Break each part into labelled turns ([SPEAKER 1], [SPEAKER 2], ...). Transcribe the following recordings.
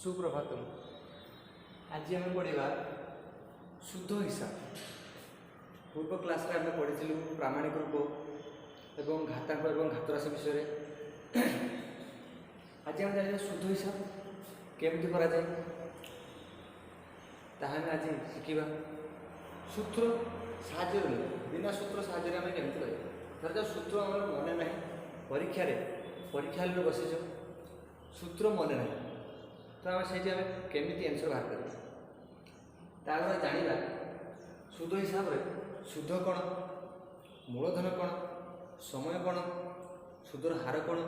[SPEAKER 1] सुप्रभात। आज आम पढ़ा शुद्ध हिसाब। पूर्व क्लास रे आम पढ़ी प्रामाणिक रूप एवं घातांक एवं घातराशि विषय। आज आम जान शुद्ध हिसाब केमती करा जाए ताहा आज शिखा। सूत्र साहाय्य बिना सूत्र साहाय्य आम केमती कर धर सूत्र आम मन ना परीक्षा हल बसीच सूत्र मन ना तो आम से केमी आंसर बाहर कर जाना शुद्ध हिसाब रे शुद्ध कौन मूलधन कौन समय कौन सुधर हार कौन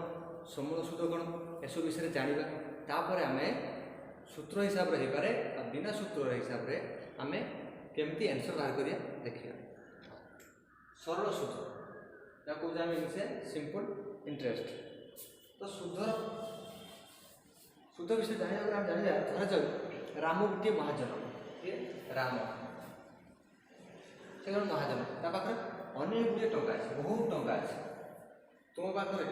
[SPEAKER 1] समूल सूद कौन एसब विषय जाना तापर आम सूत्र हिसाब रे पारे बिना सूत्र हिसाब रे आम केमती आंसर बाहर करिया देखिया। सरल सूत्र या कौन इंग्लिश सिंपल इंटरेस्ट। तो शुद्ध विषय जाना आम जाना धर जाऊ राम गोटे महाजन ये राम से महाजन पाखे अनेक गुड़े टाँग अच्छे बहुत टाँग अच्छे तुम पाखे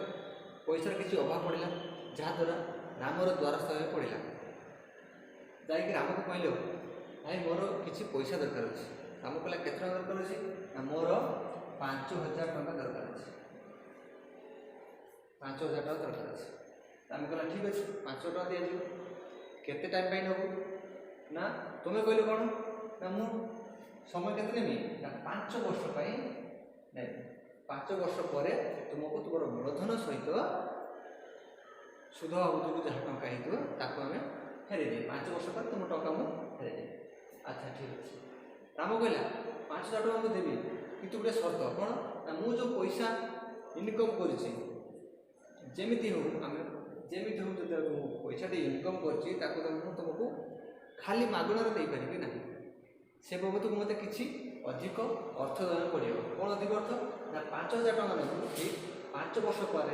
[SPEAKER 1] पैसार किसी अभाव पड़ा जहाद्वारा रामर द्वारस्थ हो पड़ा जाकि राम को कहल भाई मोर किसी पैसा दरकार अच्छे राम कहला के दरकार अच्छे मोर 5000 टଙ୍କା दरकार अच्छे 5000 टଙ୍କା दरकार अच्छे आम कहला ठीक अच्छे 500 टଙ୍କା दिया केते टाइम पाई नब ना तुम्हें कहल कौन ना मु समय केते नेमी ना 5 वर्ष पाई नै 5 वर्ष पर तुमको तुम मूलधन सहित सुध अवधि जहाँ टଙ୍କା हो ताको आम फेरे दे 5 वर्ष पर तुम टଙ୍କା मु फेरे दे। अच्छा ठीक अच्छे राम कहला 5000 टଙ୍କା मुझे देवी कितु गोटे शर्त कौन ना मु जो पैसा इनकम करी जमी हो आम जमी हो जो पैसा इनकम कर तुमको खाली मागणार दे पारि ना से बाबद को मत कि अधिक अर्थ देना पड़ो कौन अधिक अर्थ ना 5000 टଙ୍କା नबू ठीक 5 वर्ष पर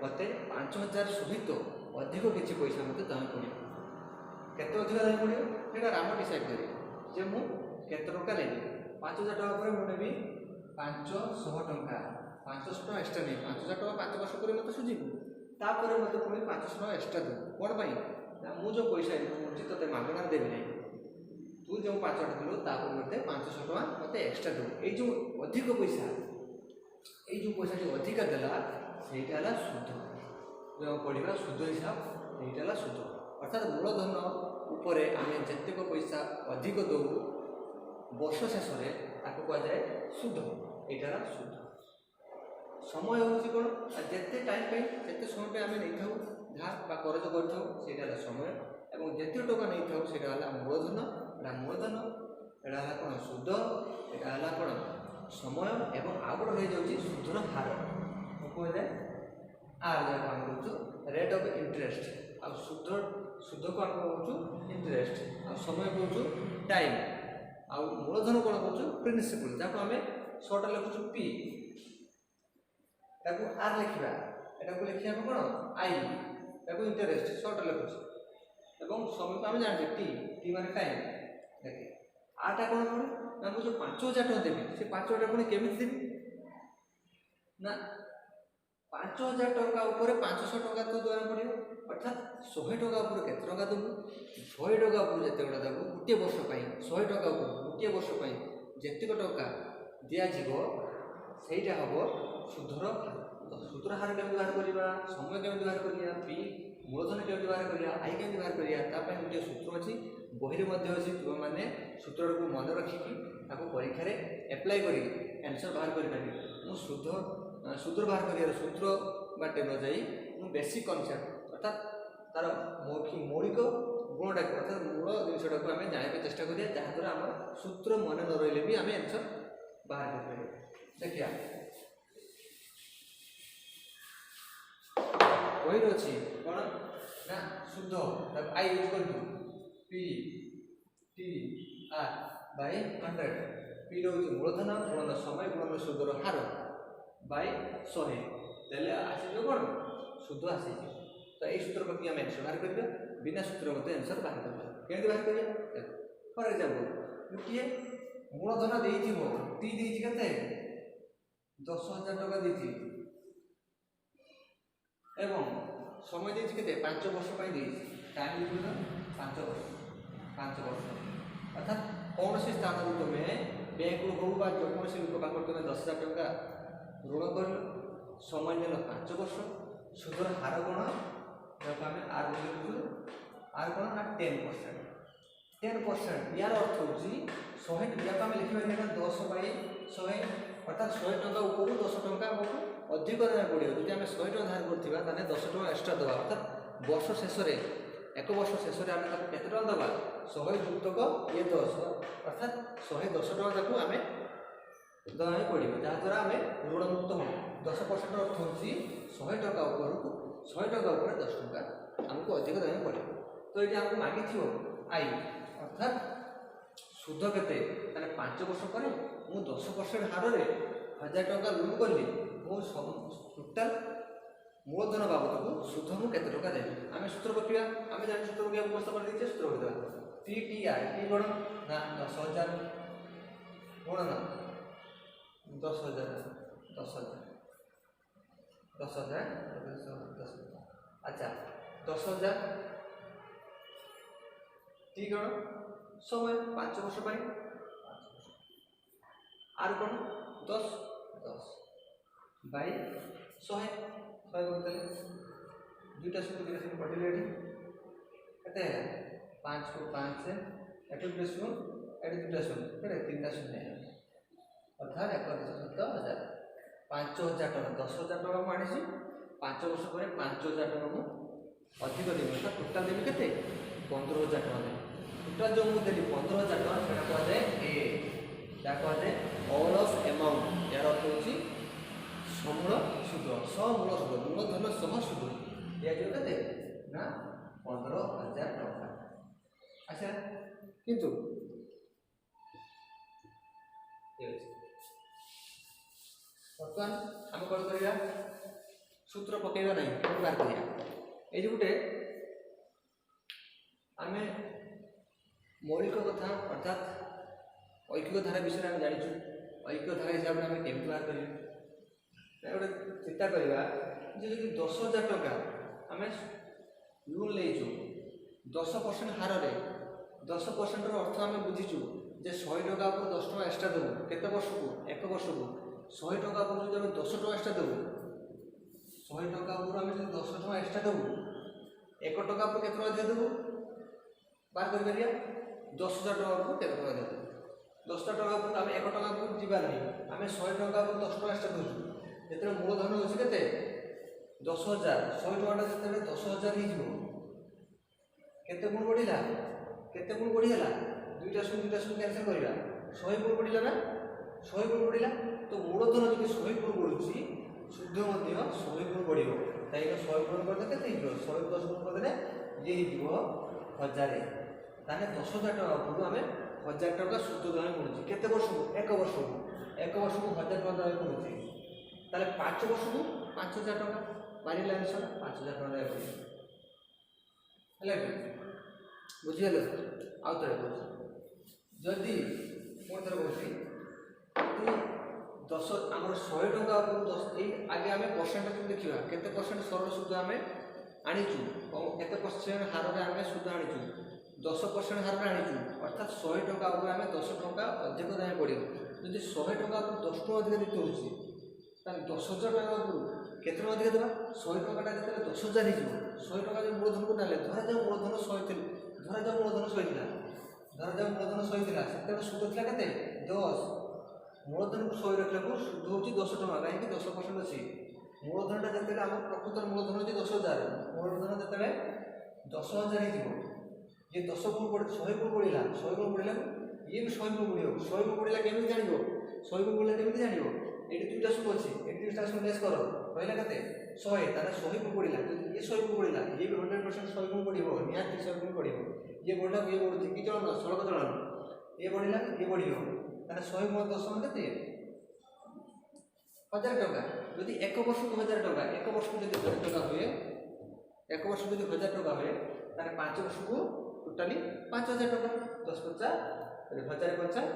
[SPEAKER 1] मत 5000 सहित अधिक किसी पैसा मत देना पड़ो केते अधिक देना पड़ो ये राम डिसाइड करें जे मु केते टଙ୍କା लेबी 5000 टଙ୍କା पर मुझे 500 टଙ୍କା 500 टଙ୍କା एक्सट्रा नहीं 5000 टଙ୍କା 5 वर्ष पर मत सुझीबू तापर मत पुणी 500 टଙ୍କା एक्सट्रा देव कौन ना मु जो पैसा इनकम कर ते मागणार देवी नहीं तू जो 500 देलु तापर मत 500 टଙ୍କା मत एक्सट्रा देव ये जो अधिक पैसा ये जो पैसा जो अधिक देला सेटा है शुद्ध जो पढ़ा शुद्ध हिसाब यहीटा है शुद्ध अर्थात मूलधन उपर आम जितक पैसा अधिक दौ वर्ष शेष कहुए शुद्ध यहाँ शुद्ध। समय हूँ कौन जिते टाइम जिते समय आम नहीं था जहाँ करज कर समय और जिते टଙ୍କା नहीं था से मूलधन एटा मूलधन एटा है कौन शुद्ध एटा है कौन समय और आउ गोटे रही जाऊँगी शुद्धर हार कहुए आर जहाँ आम कहूँ रेट ऑफ इंटरेस्ट आ शुद्ध को आम कहूँ इंटरेस्ट आ समय कहूँ टाइम आ मूलधन कौन कहूँ प्रिंसिपल जहाँ आम सर्ट लिखुँ पी ताको आर लिखा एटा लिखा कौन आई ताको इंटरेस्ट सर्ट लिखुँ और समय को आम जाने टी माने टाइम देखे आटा कौन कौन ना मुझे 5000 टଙ୍କା देवी से 5000 टଙ୍କା केमी देवी ना 5000 टଙ୍କା उपर 500 टଙ୍କା तो देना पड़ो अर्थात 100 टଙ୍କା उपर के देवु 100 टଙ୍କା उपर जिते गुड़ा देवु गोटे वर्ष 100 टଙ୍କା उपर गोटे वर्ष जितक टଙ୍କା दिज्व सहीटा हम शुद्धर हार केमी बाहर करवा समय केमी बाहर करवा पी मूलधन केमी बाहर करवा आई केमी बाहर करवा गोटे सूत्र अच्छी बही अच्छी तुम मैंने सूत्र को मन रखिकी परीक्षा एप्लाय कर आंसर बाहर कर सूत्र बाहर कर सूत्र बाटे न जाई बेसिक कनसेप्ट अर्थात तार मौलिक गुणटा अर्थात मूल जिनटा को आम जाना चेष्टा करिया जहाँद्वारा आम सूत्र मन न रही भी आम आंसर बाहर कर देखिया। बही अच्छी कौन ना शुद्ध आई यूज कर P T R by 100 P रोज मूलधन गुणन समय गुणन शुद्धर हार बाय 100 देले आसीज कौन शुद्ध आसी तो यही सूत्र प्रति आम आंसर बाहर करवा बिना सूत्र मत आंसर बाहर करवा केमती बाहर करिया। फॉर एग्जांपल गोटे मूलधन देइथिबो टी देइछि केते 10000 टଙ୍କା देइछि एवं समय देइछि केते 5 वर्ष पई देइछि टाइम लिखुन 5 वर्ष अर्थात कौन सी स्थान तुम्हें बैंक हो जेकोसी लोक पाख तुम 10,000 टंका ऋण कर समय नेल 5 वर्ष सुधर हार कौन आम आर आर कौन ना 10% यार अर्थ हूँ 100 या आम लिखा 10 बाई 100 अर्थात 100 टंका उपरू 10 टंका आमको अधिक देना पड़ो जब आम 100 टका धार करवा 10 टका एक्सट्रा दवा अर्थात वर्ष शेष एक वर्ष शेष आम के दवा 100 युक्तक ये 10 अर्थात 110 टका आम दवा पड़ो जहाद्वारा आम ऋण मुक्त हो 10% अर्थ हूँ 100 टका उपरकू 100 टका उपर 10 टका आमको अधिक देना पड़ो तो ये आमको मागिथो आई अर्थात सुध के 5 वर्ष पर मु 10% हार में 1000 टका लोन कली मो टोटाल मूलधन बाबद को सुध मुझे टका देवी आम सूत्र पकड़ा आम जान सूत्र पकड़ा मुखस्त कर दीजिए सूत्र पकड़ा PTR टी गण ना 10,000 गुणन 10,000 अच्छा 10,000 टी गण समय 5 वर्ष पर आर कौन 10 बाई 100 करते दुईटा शून्य पटेल ये 5 को 5 एट दुटा शून्य एट दुटा शून्य 3टा शून्य अर्थात 1,07,000 5,000 टका 10,000 टका मुझे 5 वर्ष पर 5,000 टका मुझे अधिक देवी अर्थात टोटाल देवी के 15,000 टका देवी टोटाल जो मुझे देली 15,000 टका से कहुए ए क्या कहुए ऑल ऑफ अमाउंट यार अर्थ हूँ समूल सुध समूल सुध मूलधन सह सुध दिज्व के ना 15,000 टका अच्छा किंतु बर्तमान आम कौन करवा सूत्र पकेगा ना बाहर करा ये गोटे आम मौलिक कथा अर्थात ऐकिक धारा विषय आम जाचु ऐकिक धारा हिसाब से आम केमी बाहर करें गोटे चिंता करवा जो 10,000 टका आम लोन लेचु 10% हार में 10% अर्थ आम बुझीचु जे 100 टका पर 10 टका एक्सट्रा देवु केते वर्ष को 1 वर्ष को 100 टका पर जो 10 टका एक्सट्रा देवु 100 टका पर आम जो 10 टका एक्सट्रा देवु 1 टका पर केते अधिक देवु बाहर कर परिया 10,000 टका पर केते टका देवु 10,000 टका पर आम 1 टका को जीवार नहीं आम 100 टका पर 10 टका एक्सट्रा देवु जो मूलधन होची केते 10,000 100 टका जिते 10,000 हो केते गुण बढ़िला केते गुण बढ़ीगला दुईटा शून्य कैंसल करवा 100 गुण बढ़िला ना 100 गुण बढ़िला तो मूलधन जब 100 गुण बढ़ुची शुद्ध 100 गुण बढ़ो ताई 100 गुण करदे केते 100 10 गुण करदे ये 1000 ताने 10,000 टका उपरू आम 1,000 टका शुद्ध दवा मिलूँ केते वर्ष को 1 वर्ष को 1 वर्ष को 1,000 टका दवा मिलूँ ताले 5 वर्ष को 5,000 टका मारिला आंसर 5,000 टका दवा बुझीगल आउ थे जदि पुणी थर कह 10 आम 100 टका 10 आगे आम परसेंटेज देखा केते परसेंट सरल सुध आम आनीचु केते परसेंट हार में आम सुध आनीचु 10% हार में आनीचु अर्थात 100 टका उपर आम 10 टका अधिक देना पड़ो जदि 100 टका 10 टका अधिक देते हो 10,000 टका उपरू केते अधिक देवा 100 टका जो 10,000 हो 100 टका जो मूलधन को ना धरा जाऊ मूलधन 100 थी धरा जाऊ मूलधन 100 था धरा जाऊ मूलधन 100 था से सुध था के 10 मूलधन को 100 रखा को सुध हूँ 10 टका कहीं 10% अच्छी मूलधन जो आम प्रकृत मूलधन हूँ 10,000 मूलधन जो 10,000 हो ये 10 गुण बढ़ 100 गुण बढ़ला 100 गुण बढ़ला ये भी 100 गुण बढ़ो 100 गुण बढ़ला केमी जान 100 गुण बढ़ला केमी जान ये दुईटा शून्य अच्छी ये दुईटा शून्य लेस कर रहा के 100 तार 100 गुण बढ़ला ये 100 गुण बढ़ला ये भी 100% 100 गुण बढ़ो निहाती 100 गुण बढ़ो ये बढ़ला ये बढ़ुच्छे कि चलन सड़क चलन ये बढ़ला ये बढ़ो तार 100 गुण 10 के 1,000 टका यदि 1 वर्ष को 1,000 टका 1 वर्ष को जो 1,000 टका हुए 1 वर्ष को जो 1,000 टका हुए तार 5 वर्ष को टोटाली 5,000 टका 10 50 1,000 50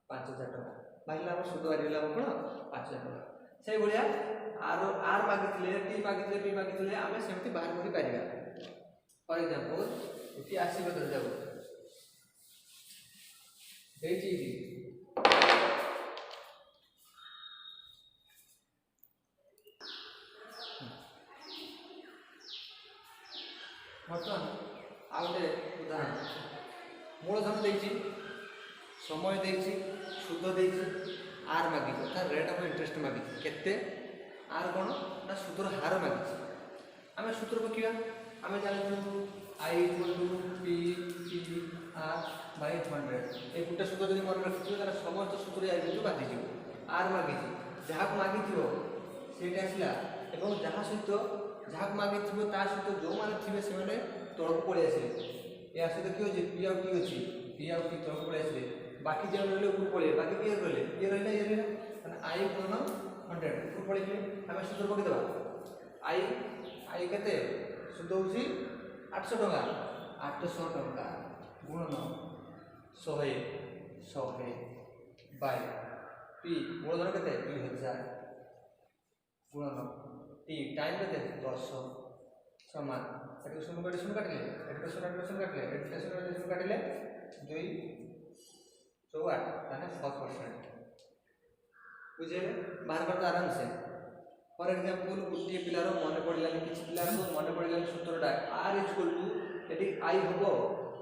[SPEAKER 1] 5,000 टका बाहर सुध बाहर कौन 5,000 टका से भाया आर मागिले टी मागिले पी मागिले आम सेमती बाहर कर फॉर एग्जांपल ଏଠି ଆସିବ ଧରିଯାଉ ଦେଇଛି ଏଠି ବର୍ତ୍ତମାନ ଆଉ ଗୋଟେ ଉଦାହରଣ ମୂଳଧନ ଦେଇଛି ସମୟ ଦେଇଛି ସୁଧ ଦେଇଛି आर मागिଛି अर्थात रेट ऑफ इंटरेस्ट मागिଛି केते आर कोन ना सूत्र हार मागिଛି आमे सूत्र पकिया आमे जानू I = P R by 100 ए गुटे सूत्र जदि मन रखिथियो तार समस्त सूत्र आइ बिंदु बाधि जिवो आर मागिଛି जहा को मागिथियो सेटा आसिला एवं जहा सहित जहा को मागिथियो ता सहित जो माने थिबे से माने तळक पळि आसे या सहित कि होची P आउट टी अछि P आउट टी तळक पळि आसे बाकी जो रहले ऊपर पळे बाकी के रहले ये रहले माने I गुणन 100 ऊपर पळे के हमें सूत्र पके देबा I केते शुद्ध होची 800 टका 800 टका गुणन 100 बाय P मूलधन केते 2000 गुणन T टाइम केते 10 समान एटो शून्य काटले एटो शून्य काटले 2 4 ताने 4% बुझे बाहर करते आराम से फॉर एग्जांपल गोटे पिलार मन पड़लानी किसी पिलार मन पड़लानी सूत्रटा R = एटी I हबो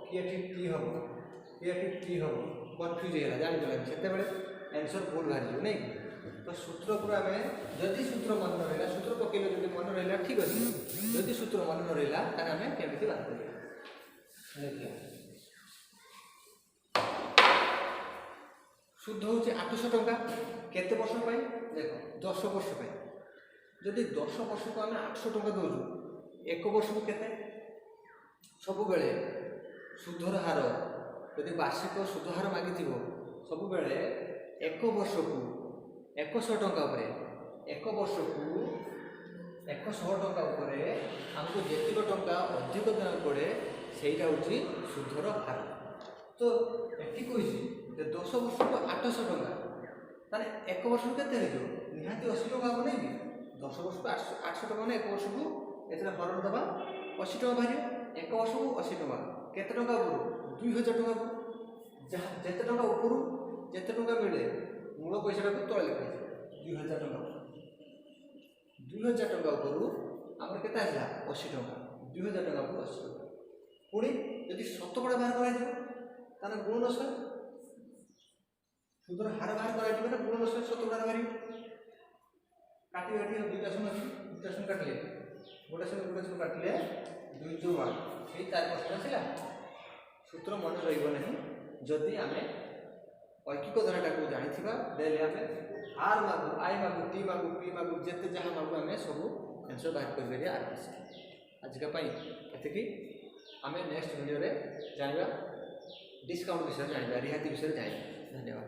[SPEAKER 1] कि एटी T हबो कि एटी T हबो कंफ्यूज हेला जानि गला सेते बेले आंसर भूल बाहर जो नै तो सूत्र पूरा में जदि सूत्र मन न रहला सूत्र पकेले जदि मन रहला ठीक अछि जदि सूत्र मन न रहला ताने हमें केमिति बात करिया देखिए शुद्ध होचे 800 टका केते वर्ष पाई देखो 10 वर्ष पाई जदि 10 वर्ष को हम 800 टका दोजु एक वर्ष को केते सब बेले सुधर हार जदि वार्षिक सुध हार मागी थिबो सब बेले एक वर्ष को 100 टका ऊपर एक वर्ष को 100 टका ऊपर हमको जेतिक टका अधिक देना पड़े सेटा होची सुधर हार तो एटी कहिछि 10 वर्ष को 800 टका ताने एक वर्ष को केते हेजो निहाती 80 टका हो नै 10 वर्ष को 800 टका ने एक वर्ष को एतरा हरण दबा 80 टका भारी एक वर्ष को 80 टका केते टका ऊपर 2000 टका जेते टका ऊपर जेते टका मिले मूल पैसा को तळे लिखा 2000 टका 2000 टका ऊपर हमर केते आइला 80 टका 2000 टका ऊपर 80 टका पुणी यदि 100 बार करा जो ताने गुण 100 सुधर हार बाहर करा दिबे ना गुण 100 बार बारी काटी दुईटा शून्य काटले गोटे शून्य काटले 2 × 1 से 4% आसिला सूत्र मन रहिबो नहीं जदि आमे ऐकिक धराटा को जानिथिबा देले आमे आर मागु I मागु T मागु P मागु जेते जहा मागु आमे सब आंसर बाहर कर बेरिया आज का पई एतकी आमे नेक्स्ट वीडियो रे जानिबा डिस्काउंट विषय जानिबा रिहाती विषय जानिबा धन्यवाद।